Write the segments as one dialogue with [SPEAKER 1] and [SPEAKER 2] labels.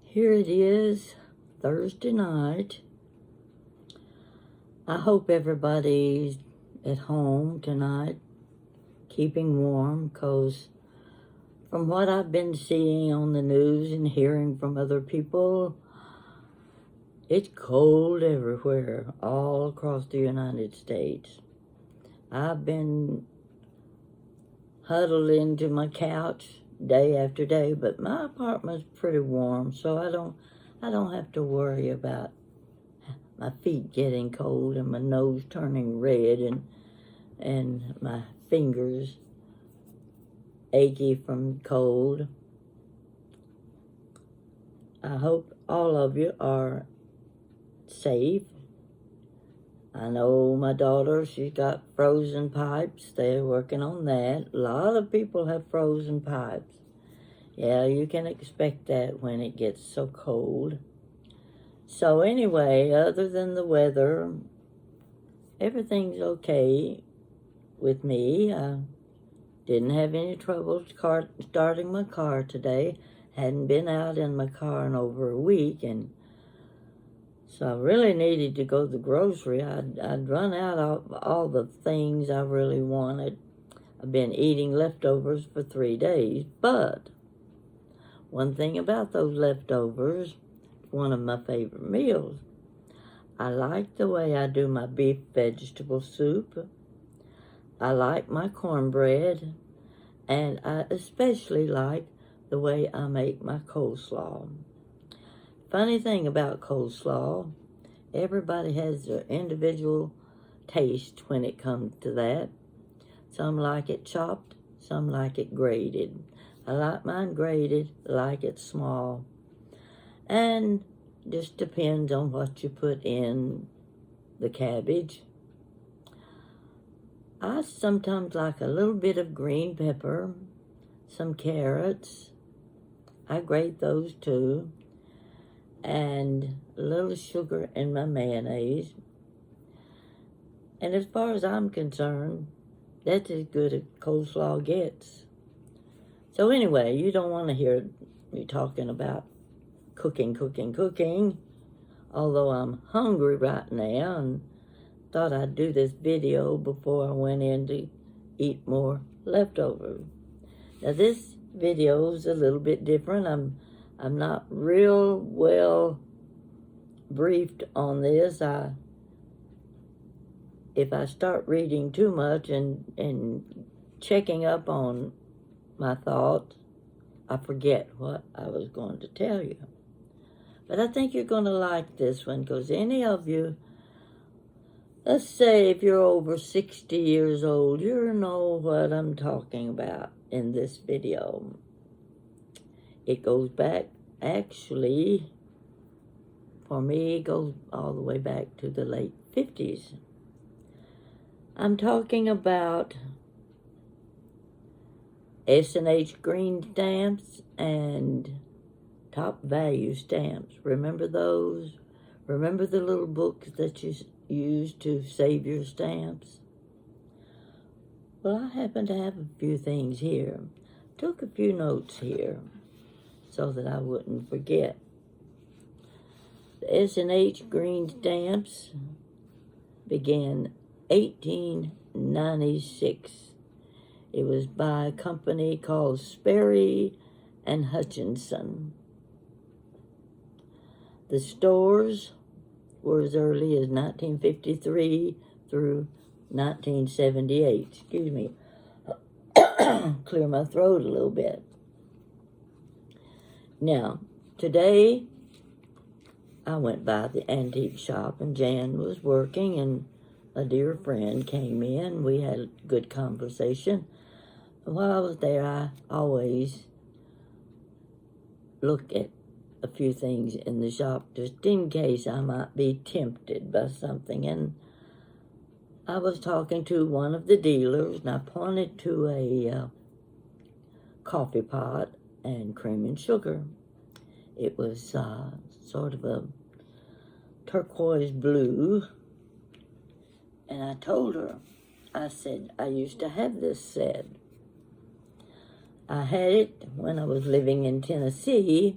[SPEAKER 1] Here it is, Thursday night. I hope everybody's at home tonight, keeping warm, because from what I've been seeing on the news and hearing from other people, it's cold everywhere, all across the United States. I've been huddled into my couch day after day, but my apartment's pretty warm, so I don't have to worry about my feet getting cold and my nose turning red and my fingers achy from cold. I hope all of you are safe. I know my daughter, she's got frozen pipes. They're working on that. A lot of people have frozen pipes. Yeah, you can expect that when it gets so cold. So anyway, other than the weather, everything's okay with me. I didn't have any trouble starting my car today. Hadn't been out in my car in over a week, and so I really needed to go to the grocery. I'd run out of all the things I really wanted. I've been eating leftovers for 3 days, but one thing about those leftovers, one of my favorite meals. I like the way I do my beef vegetable soup. I like my cornbread, and I especially like the way I make my coleslaw. Funny thing about coleslaw, everybody has their individual taste when it comes to that. Some like it chopped, some like it grated. I like mine grated, like it small. And just depends on what you put in the cabbage. I sometimes like a little bit of green pepper, some carrots. I grate those too. And a little sugar in my mayonnaise. And as far as I'm concerned, that's as good as coleslaw gets. So anyway, you don't want to hear me talking about cooking, although I'm hungry right now and thought I'd do this video before I went in to eat more leftovers. Now this video is a little bit different. I'm not real well briefed on this. If I start reading too much and checking up on my thoughts, I forget what I was going to tell you. But I think you're going to like this one, because any of you, let's say if you're over 60 years old, you know what I'm talking about in this video. It goes back, actually, for me, it goes all the way back to the late 50s. I'm talking about S&H green stamps and top value stamps. Remember those? Remember the little books that you used to save your stamps? Well, I happen to have a few things here. Took a few notes here so that I wouldn't forget. The S&H green stamps began 1896. It was by a company called Sperry and Hutchinson. The stores were as early as 1953 through 1978. Excuse me. Clear my throat a little bit. Now, today I went by the antique shop and Jan was working and a dear friend came in. We had a good conversation. While I was there, I always look at a few things in the shop just in case I might be tempted by something. And I was talking to one of the dealers, and I pointed to a coffee pot and cream and sugar. It was sort of a turquoise blue. And I told her, I said, I used to have this set. I had it when I was living in Tennessee,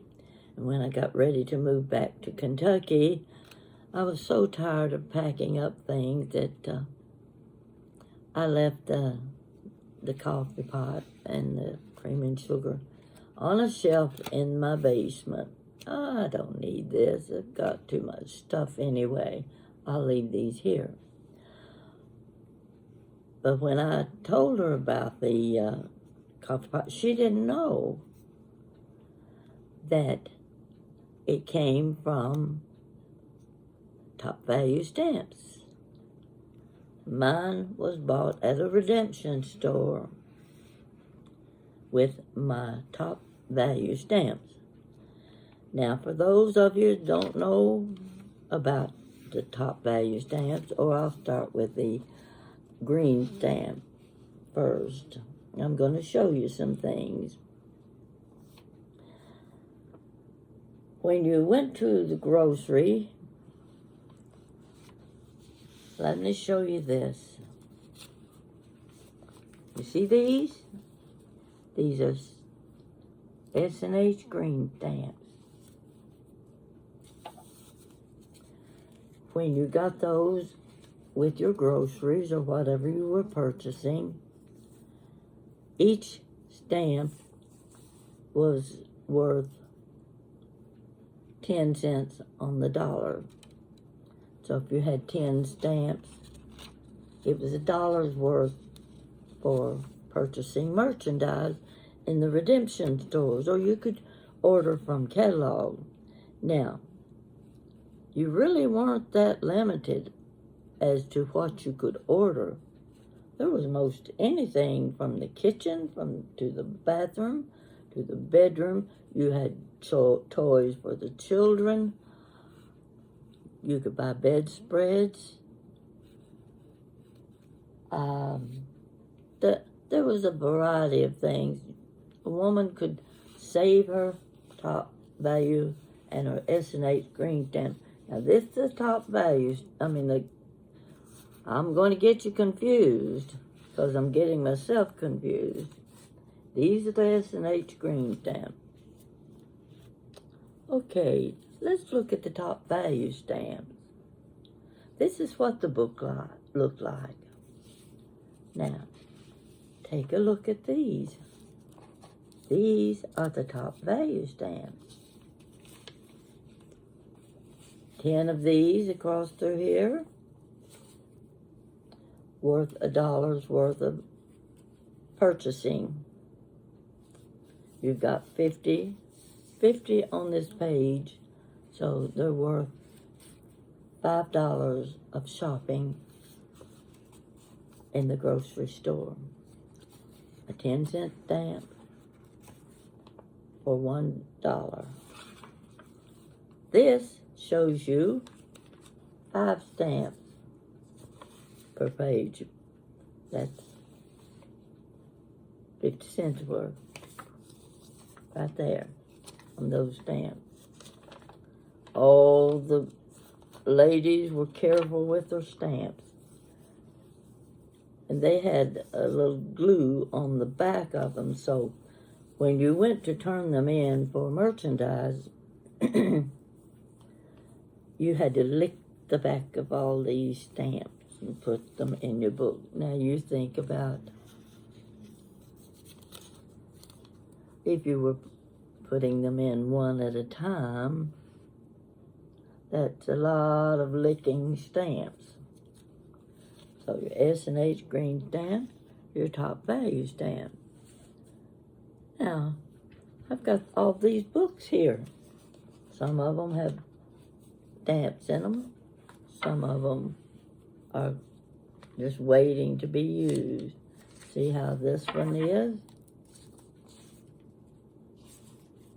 [SPEAKER 1] And when I got ready to move back to Kentucky, I was so tired of packing up things that I left the coffee pot and the cream and sugar on a shelf in my basement. I don't need this. I've got too much stuff anyway. I'll leave these here. But when I told her about the coffee pot, she didn't know that it came from Top Value stamps. Mine was bought at a redemption store with my Top Value stamps. Now, for those of you who don't know about the Top Value stamps, or I'll start with the green stamp first. I'm going to show you some things. When you went to the grocery, let me show you this. You see these? These are S&H green stamps. When you got those with your groceries or whatever you were purchasing, each stamp was worth 10 cents on the dollar. So if you had 10 stamps, it was $1 worth for purchasing merchandise in the redemption stores, or you could order from catalog. Now, you really weren't that limited as to what you could order. There was most anything from the kitchen, to the bathroom, to the bedroom. You had toys for the children. You could buy bedspreads. There was a variety of things. A woman could save her Top Value and her S&H green stamp. Now this is the Top Value. I'm going to get you confused because I'm getting myself confused. These are the S&H green stamp. Okay, let's look at the Top Value stamps. This is what the book looked like. Now, take a look at these. These are the Top Value stamps. 10 of these across through here, worth $1 worth of purchasing. You've got 50 on this page, so they're worth $5 of shopping in the grocery store. A 10-cent stamp for $1. This shows you 5 stamps per page. That's 50 cents worth right there on those stamps. All the ladies were careful with their stamps. And they had a little glue on the back of them, so when you went to turn them in for merchandise, you had to lick the back of all these stamps and put them in your book. Now you think about if you were putting them in one at a time, that's a lot of licking stamps. So your S&H green stamp, your Top Value stamp. Now, I've got all these books here. Some of them have stamps in them. Some of them are just waiting to be used. See how this one is?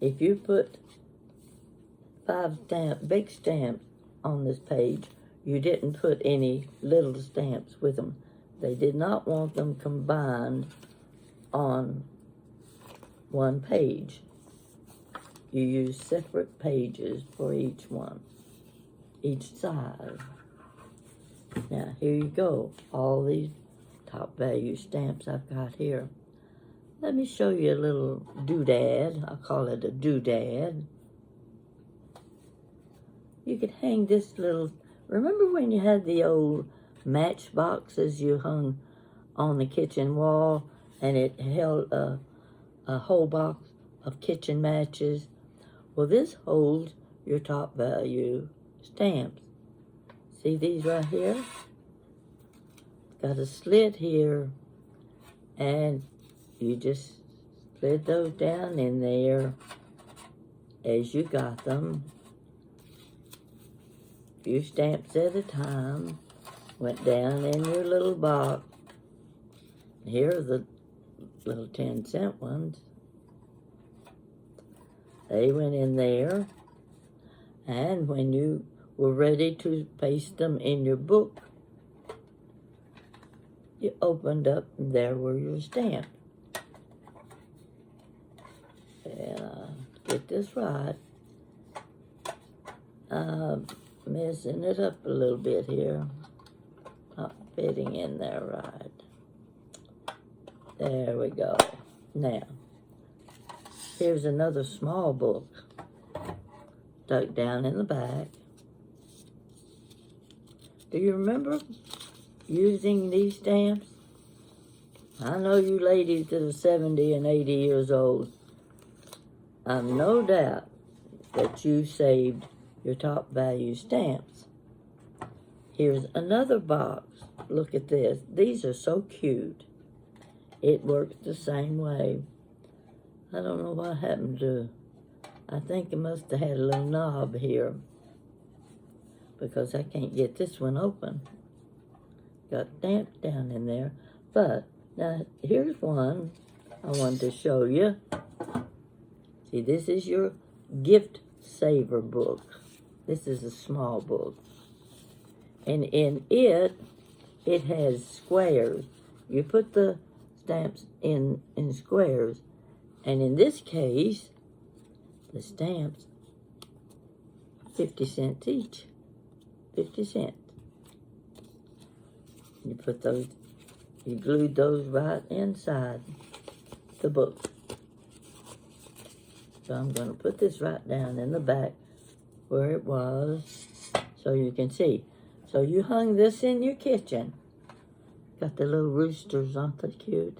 [SPEAKER 1] If you put 5 big stamps on this page, you didn't put any little stamps with them. They did not want them combined on one page. You use separate pages for each one, each side. Now, here you go. All these Top Value stamps I've got here. Let me show you a little doodad. I call it a doodad. You could hang this little, remember when you had the old matchboxes you hung on the kitchen wall and it held a whole box of kitchen matches? Well, this holds your top value stamps. See these right here? Got a slit here, and you just slid those down in there as you got them. A few stamps at a time. Went down in your little box. Here are the little 10-cent ones. They went in there. And when you were ready to paste them in your book, you opened up and there were your stamps. And get this right. Messing it up a little bit here. Not fitting in there right. There we go. Now, here's another small book stuck down in the back. Do you remember using these stamps? I know you ladies that are 70 and 80 years old. I've no doubt that you saved your top value stamps. Here's another box. Look at this. These are so cute. It works the same way. I don't know what happened to, I think it must have had a little knob here because I can't get this one open. Got stamps down in there. But now here's one I wanted to show you. See, this is your gift saver book. This is a small book. And in it has squares. You put the stamps in squares. And in this case, the stamps, 50 cents each. 50 cents. You put those, you glued those right inside the book. So I'm going to put this right down in the back where it was so you can see. So you hung this in your kitchen. Got the little roosters, aren't they cute?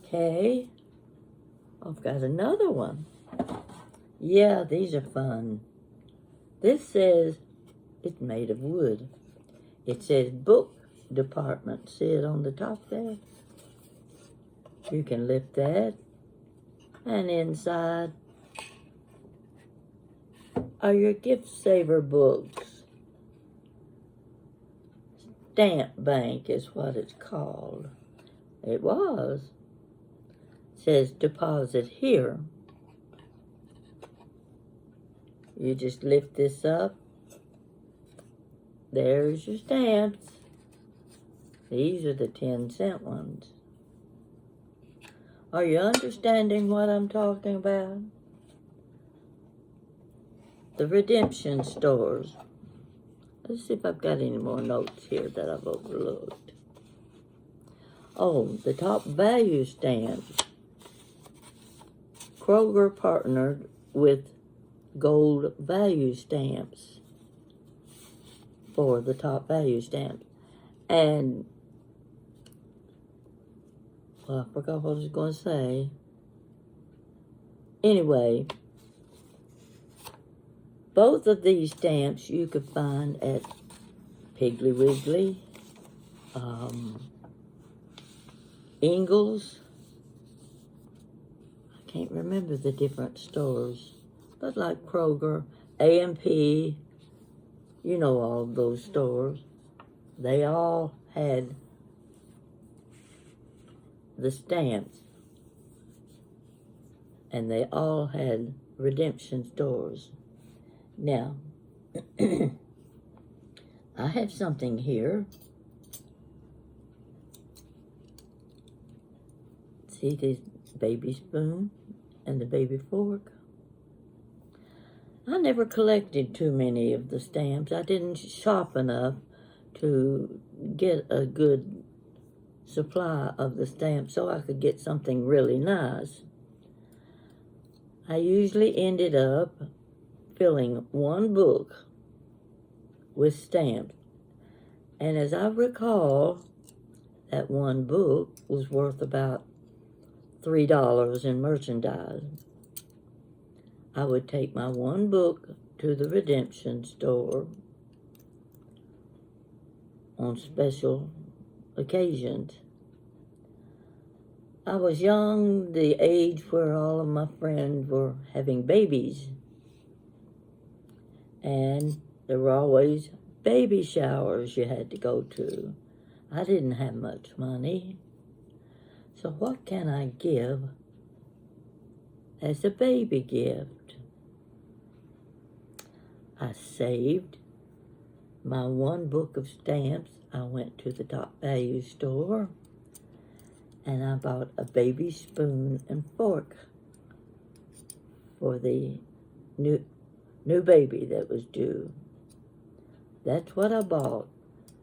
[SPEAKER 1] Okay. I've got another one. Yeah, these are fun. This says it's made of wood. It says book department. See it on the top there? You can lift that. And inside are your gift saver books. Stamp bank is what it's called. It was. It says deposit here. You just lift this up. There's your stamps. These are the 10-cent ones. Are you understanding what I'm talking about? The redemption stores. Let's see if I've got any more notes here that I've overlooked. Oh, the top value stamps. Kroger partnered with gold value stamps for the top value stamps. And well, I forgot what I was going to say. Anyway, both of these stamps you could find at Piggly Wiggly, Ingles. I can't remember the different stores, but like Kroger, A&P, you know all those stores. They all had the stamps, and they all had redemption stores. Now, I have something here. See this baby spoon and the baby fork? I never collected too many of the stamps. I didn't shop enough to get a good supply of the stamps so I could get something really nice. I usually ended up filling one book with stamps. And as I recall, that one book was worth about $3 in merchandise. I would take my one book to the redemption store on special occasions. I was young, the age where all of my friends were having babies. And there were always baby showers you had to go to. I didn't have much money. So what can I give as a baby gift? I saved my one book of stamps. I went to the Top Value store and I bought a baby spoon and fork for the new baby that was due. That's what I bought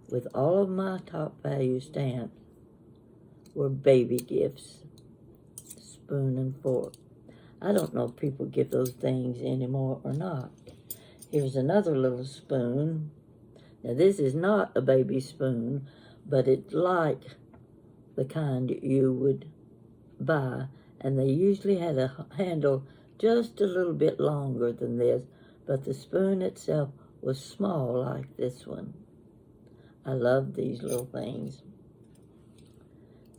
[SPEAKER 1] with all of my Top Value stamps were baby gifts, spoon and fork. I don't know if people give those things anymore or not. Here's another little spoon. Now this is not a baby spoon, but it's like the kind you would buy, and they usually had a handle just a little bit longer than this, but the spoon itself was small like this one. I love these little things.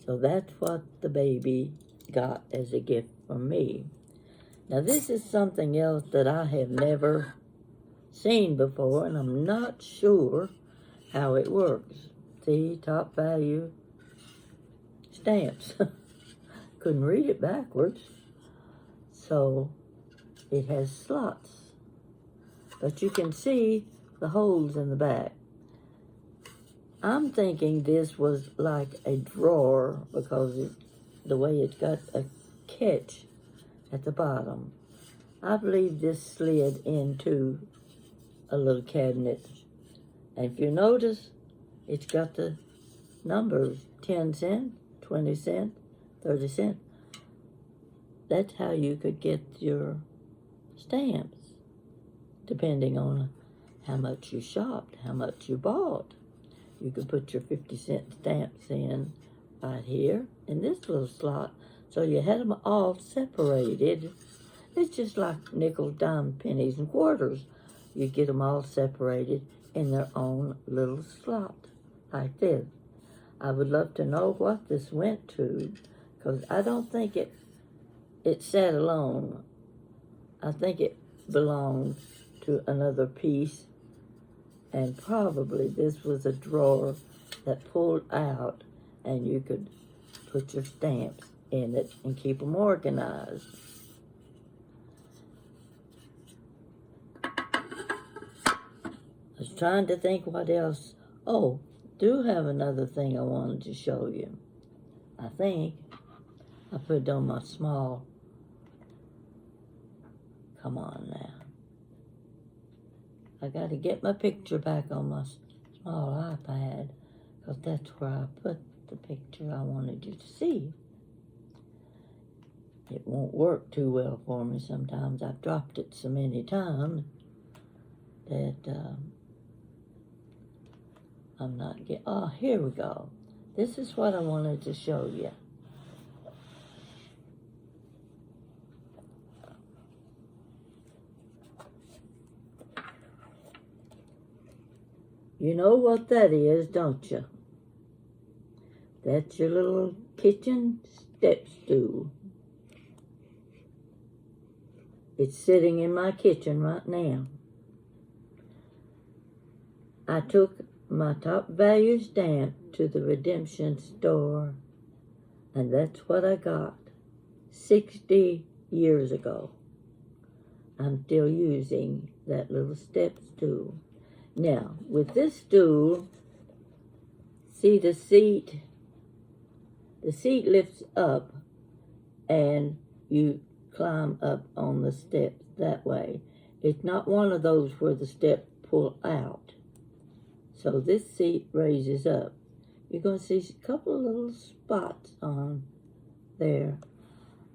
[SPEAKER 1] So that's what the baby got as a gift from me. Now this is something else that I have never seen before, and I'm not sure how it works. See, Top Value stamps. Couldn't read it backwards. So it has slots, but you can see the holes in the back. I'm thinking this was like a drawer because the way it's got a catch at the bottom. I believe this slid into a little cabinet. And if you notice, it's got the numbers, 10 cents, 20 cents, 30 cents. That's how you could get your stamps, depending on how much you shopped, how much you bought. You could put your 50-cent stamps in right here in this little slot. So you had them all separated. It's just like nickels, dimes, pennies, and quarters. You get them all separated in their own little slot, like this. I would love to know what this went to, because I don't think it sat alone. I think it belonged to another piece, and probably this was a drawer that pulled out, and you could put your stamps in it and keep them organized. I was trying to think what else. Oh, do have another thing I wanted to show you. I think I put it on my small. Come on now. I got to get my picture back on my small iPad, because that's where I put the picture I wanted you to see. It won't work too well for me sometimes. I've dropped it so many times that I'm not getting. Oh, here we go. This is what I wanted to show you. You know what that is, don't you? That's your little kitchen step stool. It's sitting in my kitchen right now. I took my Top Value stamp to the redemption store, and that's what I got 60 years ago. I'm still using that little step stool. Now, with this stool, see the seat lifts up and you climb up on the steps that way. It's not one of those where the steps pull out. So this seat raises up. You're going to see a couple of little spots on there.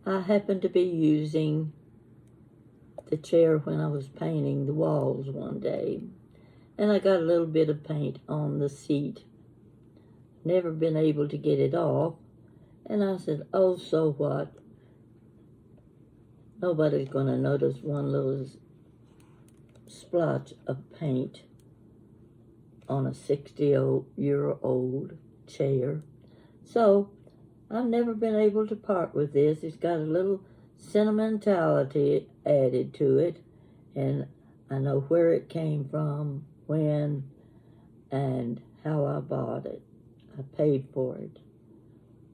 [SPEAKER 1] I happen to be using the chair when I was painting the walls one day, and I got a little bit of paint on the seat. Never been able to get it off, and I said, oh, so what? Nobody's going to notice one little splotch of paint on a 60-year-old chair. So I've never been able to part with this. It's got a little sentimentality added to it, and I know where it came from, when, and how I bought it. I paid for it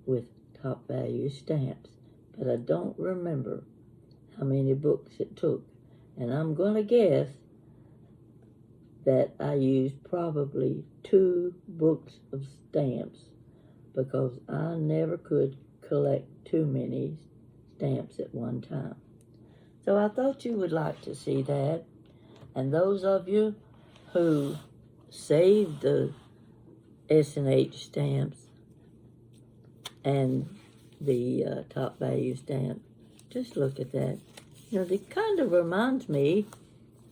[SPEAKER 1] with top value stamps, but I don't remember how many books it took. And I'm going to guess that I used probably 2 books of stamps, because I never could collect too many stamps at one time. So I thought you would like to see that. And those of you who saved the S&H stamps and the top value stamp, just look at that. You know, it kind of reminds me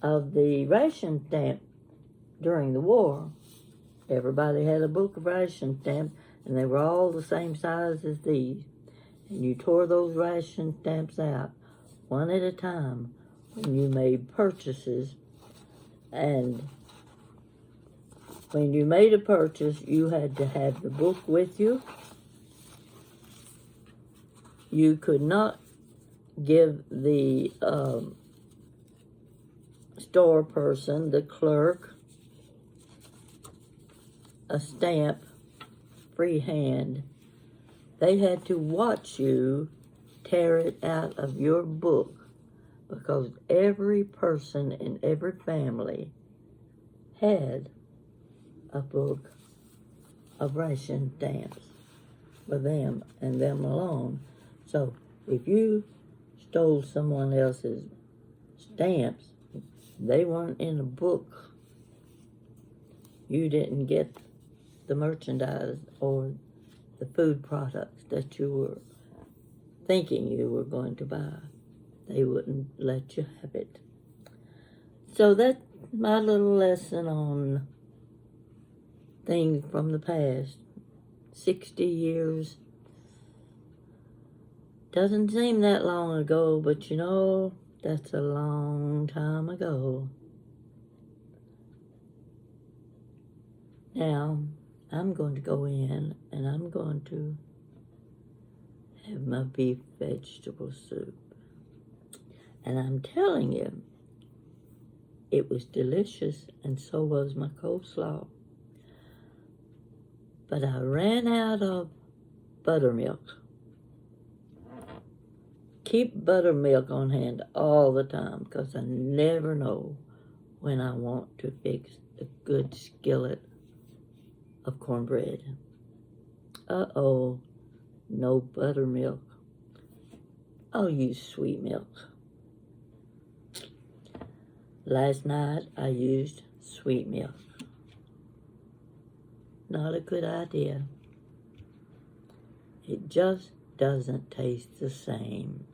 [SPEAKER 1] of the ration stamp during the war. Everybody had a book of ration stamps, and they were all the same size as these. And you tore those ration stamps out one at a time when you made purchases. And when you made a purchase, you had to have the book with you. You could not give the store person, the clerk, a stamp freehand. They had to watch you tear it out of your book, because every person in every family had a book of ration stamps for them and them alone. So if you stole someone else's stamps, they weren't in a book. You didn't get the merchandise or the food products that you were thinking you were going to buy. They wouldn't let you have it. So that's my little lesson on things from the past. 60 years doesn't seem that long ago, but you know, that's a long time ago. Now, I'm going to go in and I'm going to have my beef vegetable soup. And I'm telling you, it was delicious, and so was my coleslaw. But I ran out of buttermilk. Keep buttermilk on hand all the time, because I never know when I want to fix a good skillet of cornbread. Uh-oh, no buttermilk. I'll use sweet milk. Last night I used sweet milk. Not a good idea. It just doesn't taste the same.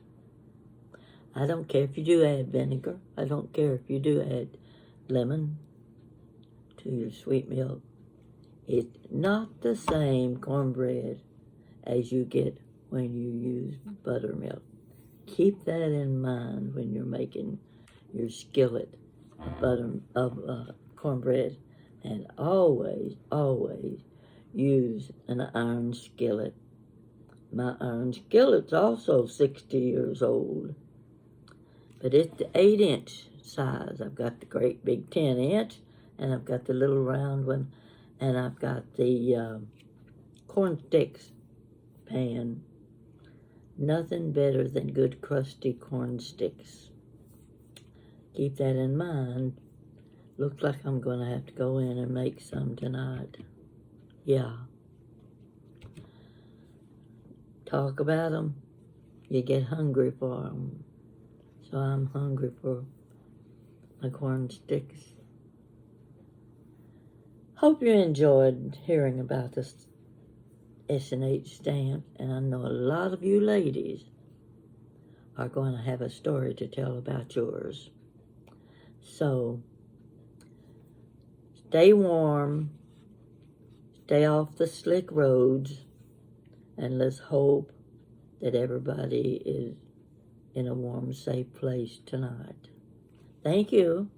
[SPEAKER 1] I don't care if you do add vinegar. I don't care if you do add lemon to your sweet milk. It's not the same cornbread as you get when you use buttermilk. Keep that in mind when you're making your skillet of cornbread, and always use an iron skillet. My iron skillet's also 60 years old, but it's the 8-inch size. I've got the great big 10-inch, and I've got the little round one, and I've got the corn sticks pan. Nothing better than good crusty corn sticks. Keep that in mind. Looks like I'm going to have to go in and make some tonight. Yeah. Talk about them, you get hungry for them. So I'm hungry for my corn sticks. Hope you enjoyed hearing about this S&H stamp, and I know a lot of you ladies are going to have a story to tell about yours. So, stay warm, stay off the slick roads, and let's hope that everybody is in a warm, safe place tonight. Thank you.